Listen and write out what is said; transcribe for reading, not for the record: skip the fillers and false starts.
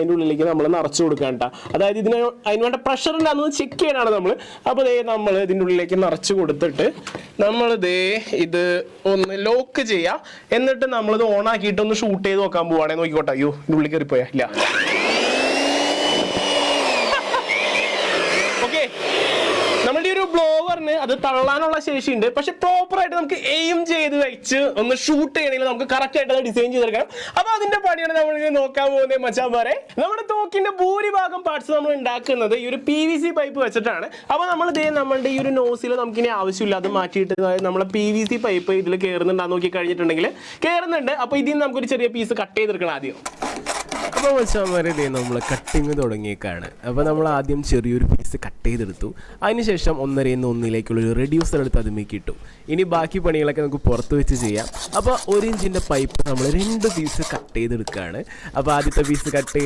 അതിൻ്റെ ഉള്ളിലേക്ക് നമ്മൾ നിറച്ച് കൊടുക്കാൻ കേട്ടോ. അതായത് അതിന് വേണ്ട പ്രഷർ ഉണ്ടാകുന്നത് ചെക്ക് ചെയ്യാനാണ് നമ്മൾ. അപ്പോൾ നമ്മൾ ഇതിൻ്റെ ഉള്ളിലേക്ക് നിറച്ച് കൊടുത്തിട്ട് ഇത് ഒന്ന് ലോക്ക് ചെയ്യാം. എന്നിട്ട് നമ്മളിത് ഓൺ ആക്കിയിട്ട് ഒന്ന് ഷൂട്ട് ചെയ്ത് നോക്കാൻ പോവാണേ. നോക്കിക്കോട്ടെ. അയ്യോ, ഇതിൻ്റെ ഉള്ളിൽ കയറിപ്പോയാ ഇല്ല. ഓക്കെ, നമ്മളുടെ ഒരു ബ്ലോവറിന് അത് തള്ളാനുള്ള ശേഷിയുണ്ട്. പക്ഷെ പ്രോപ്പറായിട്ട് നമുക്ക് എയിം ചെയ്ത് വെച്ച് ഒന്ന് ഷൂട്ട് ചെയ്യണമെങ്കിൽ നമുക്ക് കറക്റ്റ് ആയിട്ട് അത് ഡിസൈൻ ചെയ്തെടുക്കണം. അപ്പൊ അതിന്റെ പണിയാണ് നമ്മൾ നോക്കാൻ പോകുന്നത് മച്ചാന്മാരെ. നമ്മുടെ തോക്കിന്റെ ഭൂരിഭാഗം പാർട്സ് നമ്മൾ ഉണ്ടാക്കുന്നത് ഈ ഒരു PVC പൈപ്പ് വെച്ചിട്ടാണ്. അപ്പൊ നമ്മളുടെ ഈ ഒരു നോസിൽ നമുക്കിനി ആവശ്യമില്ല, അത് മാറ്റിയിട്ട് നമ്മളെ PVC പൈപ്പ് ഇതിൽ കയറുന്നുണ്ടാന്ന് നോക്കി കഴിഞ്ഞിട്ടുണ്ടെങ്കിൽ കയറുന്നുണ്ട്. അപ്പൊ ഇതിൽ നിന്ന് നമുക്കൊരു ചെറിയ പീസ് കട്ട് ചെയ്തെടുക്കണം ആദ്യം. അപ്പോൾ മച്ചാന്മാരെ നമ്മൾ കട്ടിങ് തുടങ്ങിയേക്കാണ്. അപ്പോൾ നമ്മൾ ആദ്യം ചെറിയൊരു പീസ് കട്ട് ചെയ്തെടുത്തു. അതിനുശേഷം 1.5 1 റെഡ്യൂസർ എടുത്ത് അതുമേക്ക് ഇട്ടു. ഇനി ബാക്കി പണികളൊക്കെ നമുക്ക് പുറത്ത് വെച്ച് ചെയ്യാം. അപ്പോൾ 1 ഇഞ്ചിൻ്റെ പൈപ്പ് നമ്മൾ 2 പീസ് കട്ട് ചെയ്തെടുക്കുകയാണ്. അപ്പോൾ ആദ്യത്തെ പീസ് കട്ട് ചെയ്ത്